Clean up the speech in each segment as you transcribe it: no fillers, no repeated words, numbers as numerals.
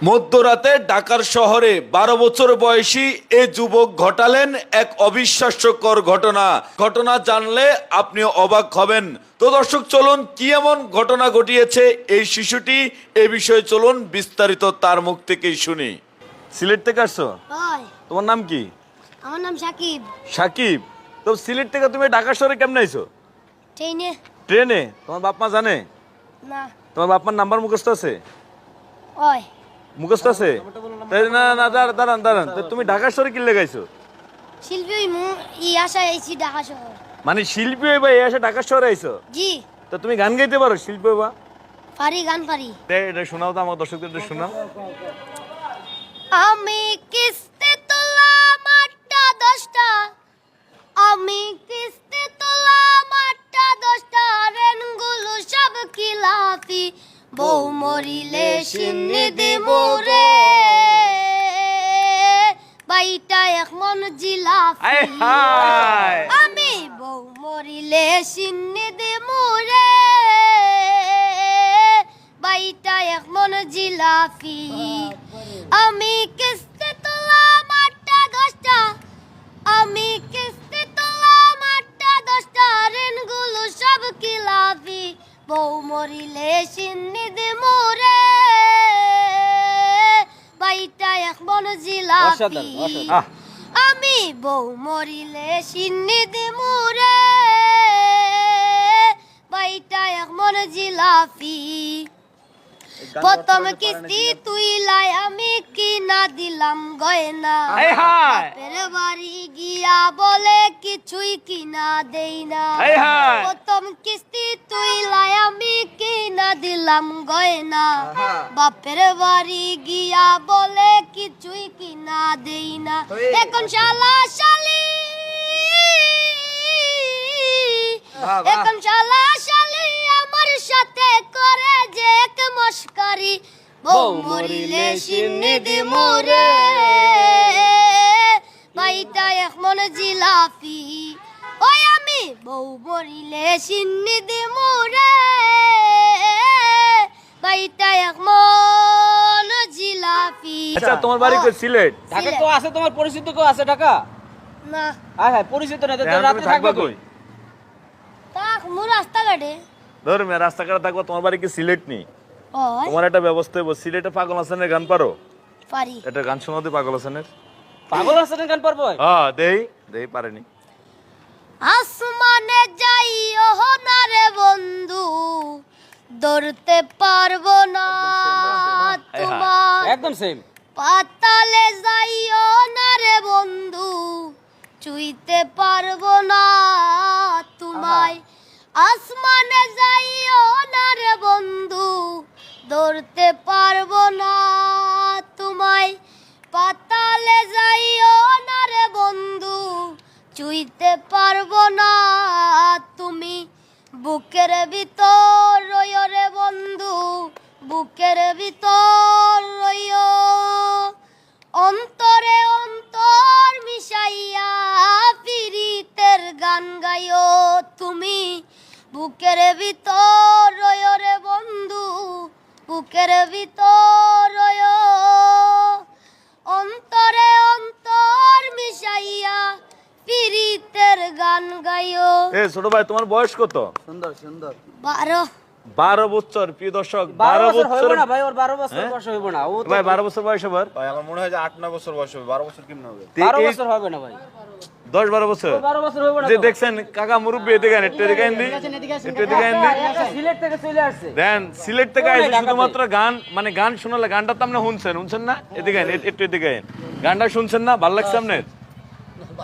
মধ্যরাতে ঢাকার শহরে 12 বছর বয়সী এ যুবক ঘটালেন এক অবিশ্বাস্যকর ঘটনা জানলে আপনি অবাক হবেন। তো দর্শক চলুন কি এমন ঘটনা ঘটিয়েছে এই শিশুটি, এ বিষয়ে চলুন বিস্তারিত তার মুখ থেকেই শুনি। সিলেট থেকে আসছো? হয়। তোমার নাম কি? আমার নাম সাকিব। সাকিব, তো সিলেট থেকে তুমি ঢাকা শহরে কেমনে আইছো? ট্রেনে। ট্রেনে? তোমার বাপ মা জানে? না। তোমার বাপ মার নাম্বার মুখস্থ আছে? হয়। মুখস্থ আছে? না না, দাঁড়ান, তো তুমি ঢাকা শহরে কি লেগাইছো? শিল্পী আশা আইছি ঢাকা শহর। মানে শিল্পী হইবা এই আসে ঢাকা শহরে আইছো? জি। তো তুমি গান গাইতে পারো শিল্পী হইবা? পারি, গান পারি। এটা শোনাও তো আমার দর্শকদের, এটা শোনাও। আমি কিস্তি তোলাম 8টা 10টা, আমি কিস্তি তোলাম 8টা 10টা, রেনগুলো সব খিলাফি, বউ মরিলে সিন্নি দিমু রে, বাইটা এক মন জিলাফি। আয় হায়, আমি বউ মরিলে সিন্নি দিমু রে, বাইটা এক মন জিলাফি। আমি কিস্তি তোলাম 8টা 10টা, আমি কিস্তি তোলাম 8টা 10টা, ঋণগুলো সব খিলাফি, বউ মরিলে সিন্নি দিমু রে, বাইটা এক মন জিলাফি। আহ, আমি বউ মরিলে সিন্নি দিমু রে, বাইটা এক মন জিলাফি। প্রথম কিস্তি তুই লাই আমি কিনা দিলাম গয়না, আয় হায়, বাপের বাড়ি গিয়া বলে কিছুই কিনা দেই না। আয় হায়। প্রথম কিস্তি তুই লাই আমি কিনা দিলাম গয়না, বাপের বাড়ি গিয়া বলে কিছুই কিনা দেই না। এখন শালা শালি, এখন শালা শালি আমার সাথে করে যে এক মস্কারি, বউ মরিলে সিন্নি দিমু রে, বাইটা এক মন জিলাফি। ওই আমি বউ মরিলে সিন্নি দিমু রে, বাইটা এক মন জিলাফি। আচ্ছা তোমার বাড়ি কই? সিলেট? ঢাকা কেউ আছে তোমার পরিচিত কেউ আছে ঢাকা? না, হ্যাঁ হ্যাঁ পরিচিত না তো এখন তুমি রাতে থাকবা থাকবে কই? কই? তা মু রাস্তাঘাটে। ধর মে রাস্তাঘাটে থাকবা, তোমার বাড়ি কি সিলেট নি? ওই তোমার একটা ব্যবস্থা হইব, সিলেটে পাগল হাসানের গান পারো? পারি। একটা গান শোনাও দি পাগল হাসানের। পাগল হাসানের গান পারবো? হ্যাঁ দেই পারেনি। আসমানে যাইও না রে বন্ধু, ধরতে পারবো না তোমার। একদম সেম। পাতালে যাইও না রে বন্ধু, চুইতে পারবো না তোমায়। আসমানে যাইও না রে বন্ধু, ধরতে পারবো না তোমায়। পাতালে যাইও না রে বন্ধু, চুইতে পারবো না তুমি। বুকের ভিতর রইও রে বন্ধু, বুকের ভিতর রইও, অন্তরে অন্তর মিশাইয়া পিরিতের গান গাইও তুমি। বুকের ভিতর রইও রে বন্ধু, বুকের ভিতর রইও, অন্তরে অন্তর মিশাইয়া পিরিতের গান গাইও। এ ছোট ভাই তোমার বয়স কত? সুন্দর সুন্দর। 12 বছর। প্রিয় দর্শক 12 12 বছর হইব বছর। না ভাই, ওর 12 বছর বয়স হইব না। ও তো ভাই 12 বছর বয়স আবার? ভাই আমার মনে হয় যে 8-9 বছর বয়স হবে, 12 বছর কেমন হবে? 12 বছর হবে না ভাই। 10-12 বছর। 12 বছর হইব না যে তো। দেখছেন কাকা মুরব্বি, এদিকে আইন, একটু এদিকে আইন দি, একটু এদিকে আইন দি। আচ্ছা, সিলেট থেকে চলে আসছে। দেন সিলেট থেকে কোথায় আইছে ঢাকাতে? শুধুমাত্র গান, মানে গান শোনালে, গানটা তো আপনি শুনছেন না? এদিকে আইন, একটু এদিকে আইন। গানটা শুনছেন না? ভালো লাগছে আপনার?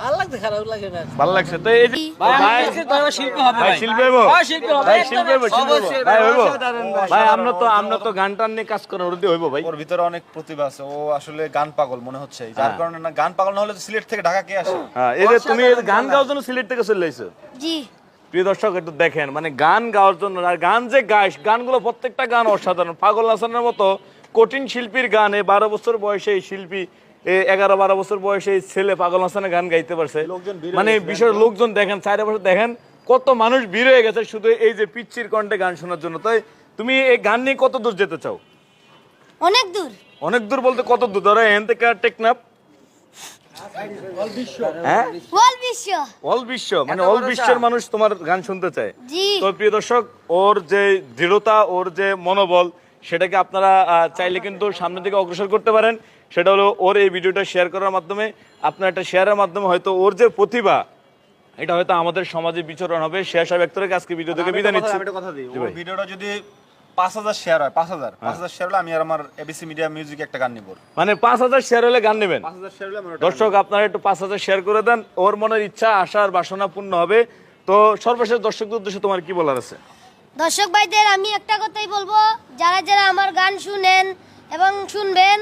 ভালো লাগছে, খারাপ লাগে না। ভালো লাগছে তো এই যে ভাই ভাই, আমি দেখছি তো এবার শিল্পী হবে ভাই ভাই। শিল্পী হইবো? হ্যাঁ, শিল্পী হবে। ভাই একদম শিল্পী হইবো, শিল্পী হইবো। অবশ্যই ভাই ভাই, হইবো? অসাধারণ ভাই। ভাই আমরা তো গান টান নিয়ে কাজ করেন, ওর দিয়ে হইবো ভাই? ওর ভিতরে অনেক প্রতিভা আছে, ও আসলে গান পাগল মনে হচ্ছে, যার কারণে না, গান পাগল না হলে তো সিলেট থেকে ঢাকা কে আসে? হ্যাঁ, এই যে তুমি এই গান গাওয়ার জন্য সিলেট থেকে চলে আইছো। জি। প্রিয় দর্শক একটু দেখেন, মানে গান গাওয়ার জন্য, আর গান যে গাইস, গানগুলো প্রত্যেকটা গান অসাধারণ। পাগল হাসানের মতো কঠিন শিল্পীর গান, এই 12 বছর বয়সে এই শিল্পী, 11-12 বছর বয়সে এই ছেলে পাগল হাসানের গান গাইতে পারছে। মানে বিশেষ লোকজন দেখেন, 4 বছর দেখেন কত মানুষ ভিড় হয়ে গেছে শুধু এই যে পিচ্চির কণ্ঠে গান শোনার জন্য। তাই তুমি এই গান নিয়ে কত দূর যেতে চাও? অনেক দূর। অনেক দূর বলতে কত দূর? ধরো এখান থেকে টেকনাফ, হ্যাঁ, বল বিশ্ব। অল বিশ্ব, মানে অল বিশ্বের মানুষ তোমার গান শুনতে চায়। জি। তো প্রিয় দর্শক, ওর যে দৃঢ়তা, ওর যে মনোবল, সেটাকে আপনারা চাইলে কিন্তু সামনের দিকে অগ্রসর করতে পারেন। সেটা হলো ওর এই ভিডিওটা শেয়ার করার মাধ্যমে, আপনার একটা শেয়ারের মাধ্যমে হয়তো ওর যে প্রতিভা, এটা হয়তো আমাদের সমাজে বিচরণ হবে। শেয়ার সাহেব এক থেকে আজকে ভিডিও থেকে বিদায় নিচ্ছি। আমি একটা কথা দিই, জি ওর ভাই। ভিডিওটা যদি 5000 শেয়ার হয়, 5000 শেয়ার হলে আমি আর আমার এবিসি মিডিয়া মিউজিক একটা গান নিব। মানে 5000 শেয়ার হলে গান নেবেন। 5000 শেয়ার হলে আমার ওটা দর্শক, আপনারা একটু 5000 শেয়ার করে দেন, ওর মনের ইচ্ছা, আশা আর বাসনা পূর্ণ হবে। তো সর্বশেষ দর্শকদের উদ্দেশ্যে তোমার কি বলার আছে? দর্শক ভাইদের আমি একটা কথাই বলবো, যারা যারা আমার গান শুনেন এবং শুনবেন,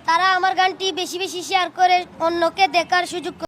তারা আমার গানটি বেশি বেশি শেয়ার করে অন্যকে দেখার সুযোগ